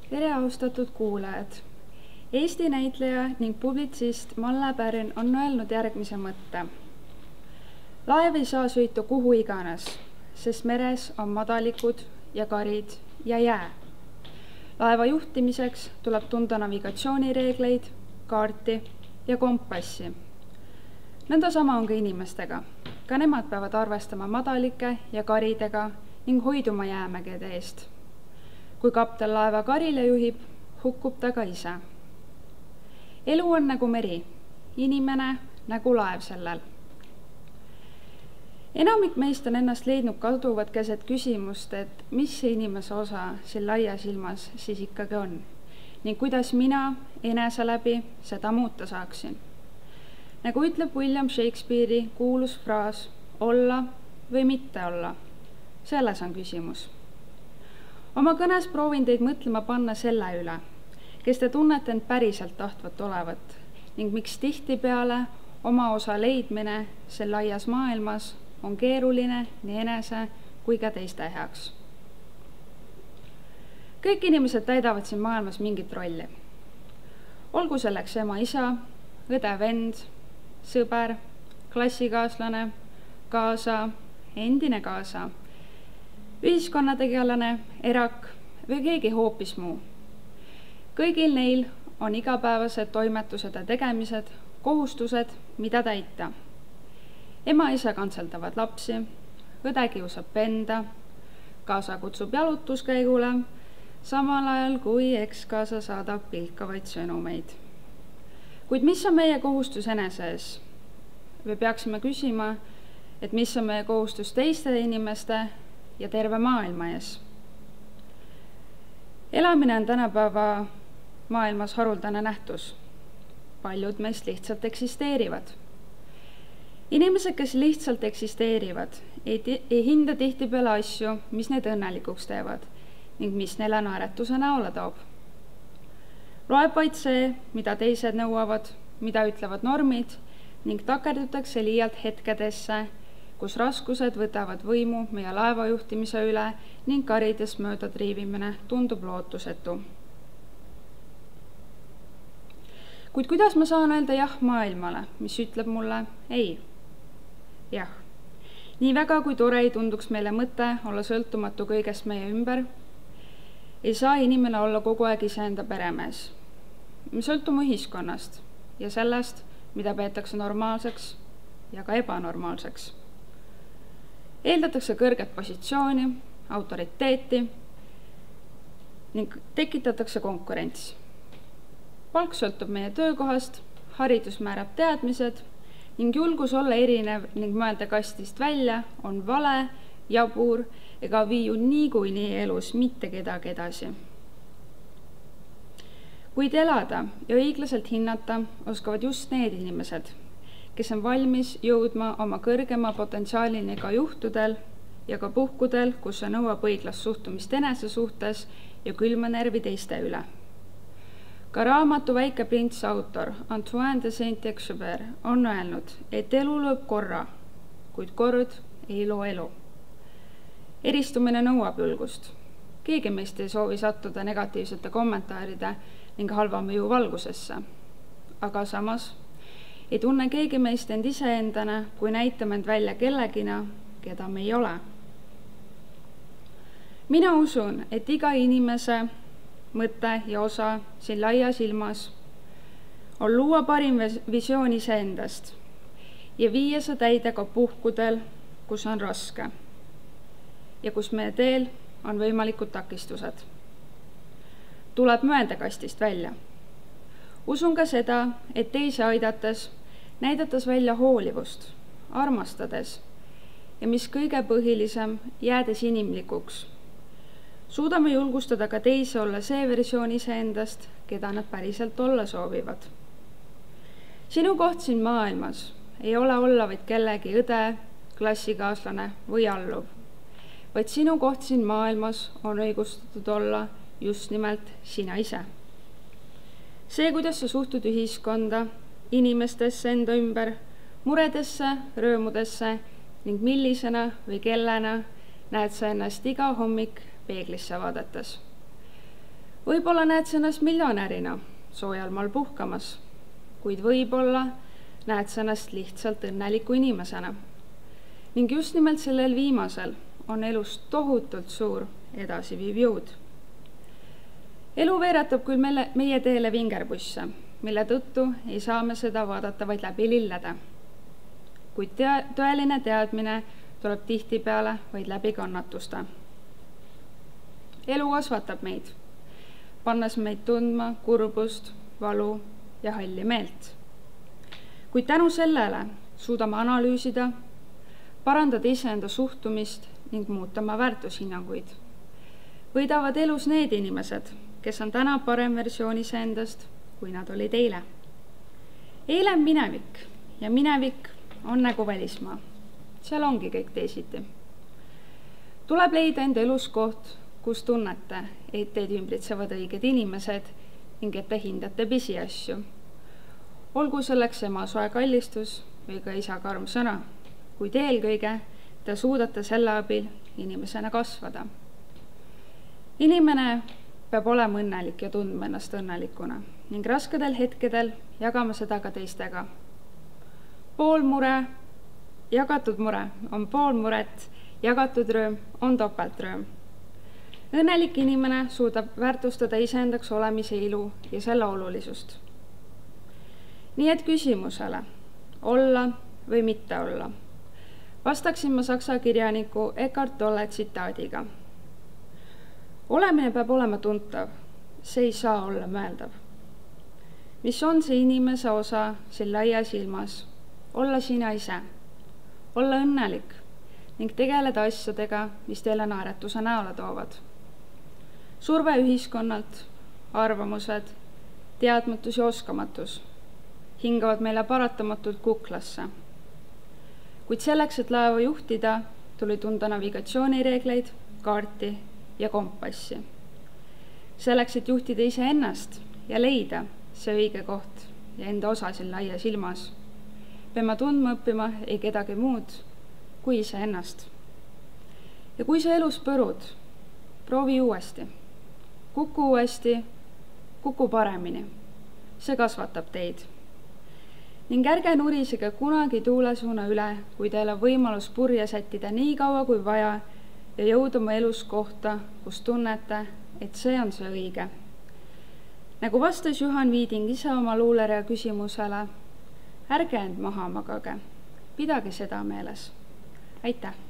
Tere austatud kuulajad! Eesti näitleja ning publitsist Malle Pärn on öelnud järgmise mõtte. Laev ei saa sõitu kuhu iganes, sest meres on madalikud ja karid ja jää. Laeva juhtimiseks tuleb tunda navigatsioonireegleid, kaarti ja kompassi. Nõnda sama on ka inimestega. Ka nemad peavad arvestama madalike ja karidega ning hoiduma jäämägede eest. Kui kapten laeva karile juhib, hukkub ta ka ise. Elu on nagu meri, inimene nagu laev sellel. Enamik meist on ennast leidnud kaduvad keset küsimust, et mis see inimese osa siin laias ilmas siis ikkagi on ning kuidas mina enese läbi seda muuta saaksin. Nagu ütleb William Shakespeare'i kuulus fraas olla või mitte olla, selles on küsimus. Oma kõnes proovin teid mõtlema panna selle üle, kes te tunnete end päriselt tahtvat olevat ning miks tihtipeale oma osa leidmine sel laias maailmas on keeruline nii enese kui ka teiste heaks. Kõik inimesed täidavad siin maailmas mingit rolli. Olgu selleks ema isa, õde vend, sõber, klassikaaslane, kaasa, endine kaasa, ühiskonnategelane, erak või keegi hoopis muu. Kõigil neil on igapäevased toimetused ja tegemised, kohustused, mida täita. Ema-isa kantseldavad lapsi, õde kiusab venda, kaasa kutsub jalutuskäigule, samal ajal kui ekskaasa saadab pilkavaid sõnumeid. Kuid mis on meie kohustus enese ees? Või peaksime küsima, et mis on meie kohustus teiste inimeste ja terve maailma ees. Elamine on tänapäeva maailmas haruldane nähtus. Paljud meist lihtsalt eksisteerivad. Inimesed, kes lihtsalt eksisteerivad, ei hinda tihtipeale asju, mis neid õnnelikuks teevad ning mis neile naeretuse näole toob. Loeb vaid see, mida teised nõuavad, mida ütlevad normid ning takerdutakse liialt hetkedesse, kus raskused võtavad võimu meie laeva juhtimise üle ning karidest mööda triivimine tundub lootusetu. Kuid kuidas ma saan öelda jah maailmale, mis ütleb mulle ei? Jah. Nii väga kui tore ei tunduks meile mõte olla sõltumatu kõigest meie ümber, ei saa inimene olla kogu aeg iseenda peremees. Me sõltume ühiskonnast ja sellest, mida peetakse normaalseks ja ka ebanormaalseks. Eeldatakse kõrget positsiooni, autoriteeti ning tekitatakse konkurents. Palk sõltub meie töökohast, haridus määrab teadmised ning julgus olla erinev ning mõelda kastist välja on vale, jabur ega viiu niikuinii elus mitte kedagi edasi. Kuid elada ja õiglaselt hinnata oskavad just need inimesed, kes on valmis jõudma oma kõrgema potentsiaalini ka juhtudel ja ka puhkudel, kus see nõuab õiglast suhtumist enese suhtes ja külma nervi teiste üle. Ka raamatu Väike prints autor Antoine de Saint-Exupéry on öelnud, et elu lööb korra, kuid kord ei loo elu. Eristumine nõuab julgust. Keegi meist ei soovi sattuda negatiivsete kommentaaride ning halva mõju valgusesse. Aga samas ei tunne keegi meist end iseendana, kui näitame end välja kellegina, keda me ei ole. Mina usun, et iga inimese mõte ja osa siin laias ilmas on luua parim visioon iseendast ja viia see täide ka puhkudel, kus on raske ja kus meie teel on võimalikud takistused. Tuleb mööndakastist välja. Usun ka seda, et teisi aidates, näidates välja hoolivust, armastades ja mis kõige põhilisem, jäädes inimlikuks. Suudame julgustada ka teisi olla see versioon iseendast, keda nad päriselt olla soovivad. Sinu koht siin maailmas ei ole olla vaid kellegi õde, klassikaaslane või alluv, vaid sinu koht siin maailmas on õigustatud olla just nimelt sina ise. See, kuidas sa suhtud ühiskonda, inimestesse enda ümber, muredesse, röömudesse ning millisena või kellena näed sa ennast iga hommik peeglisse vaadates. Võib-olla näed sa ennast miljonärina soojal maal puhkamas, kuid võib-olla näed sa ennast lihtsalt õnneliku inimesena. Ning just nimelt sellel viimasel on elus tohutult suur edasiviiv jõud. Elu veeretab küll meie teele vingerbusse, mille tõttu ei saa me seda vaadata vaid läbi lillede. Kuid tõeline teadmine tuleb tihtipeale vaid läbi kannatuste. Elu kasvatab meid, pannes meid tundma kurbust, valu ja halli meelt. Kuid tänu sellele suudame analüüsida, parandada iseenda suhtumist ning muuta oma väärtushinnanguid. Võidavad elus need inimesed, kes on täna parem versioon iseendast, kui nad olid eile. Eile on minevik ja minevik on nagu välismaa. Seal ongi kõik teisiti. Tuleb leida enda elus koht, kus tunnete, et teid ümbritsevad õiged inimesed ning et te hindate pisiasju. Olgu selleks ema soe kallistus või ka isa karm sõna, kuid eelkõige te suudate selle abil inimesena kasvada. Inimene peab olema õnnelik ja tundma ennast õnnelikuna ning raskedel hetkedel jagama seda ka teistega. Jagatud mure on pool muret, jagatud rõõm on topeltrõõm. Õnnelik inimene suudab väärtustada iseendaks olemise ilu ja selle olulisust. Nii et küsimusele, olla või mitte olla, vastaksin ma saksa kirjaniku Eckhart Tolle tsitaadiga. Olemine peab olema tuntav, see ei saa olla mõeldav. Mis on see inimese osa siin laias ilmas? Olla sina ise, olla õnnelik ning tegeleda asjadega, mis teile naeratuse näole toovad. Surve ühiskonnalt, arvamused, teadmatus ja oskamatus hingavad meile paratamatult kuklasse. Kuid selleks, et laeva juhtida, tuli tunda navigatsioonireegleid, kaarti ja kompassi. Selleks, et juhtida iseennast ja leida see õige koht ja enda osa siin laias ilmas, peame tundma õppima ei kedagi muud kui iseennast. Ja kui sa elus põrud, proovi uuesti. Kuku paremini. See kasvatab teid. Ning ärge nurisege kunagi tuulesuuna üle, kui teil on võimalus purje sättida nii kaua kui vaja ja jõuda oma elus kohta, kus tunnete, et see on see õige. Nagu vastas Juhan Viiding ise oma luulerea küsimusele, ärge end maha magage, pidage seda meeles. Aitäh!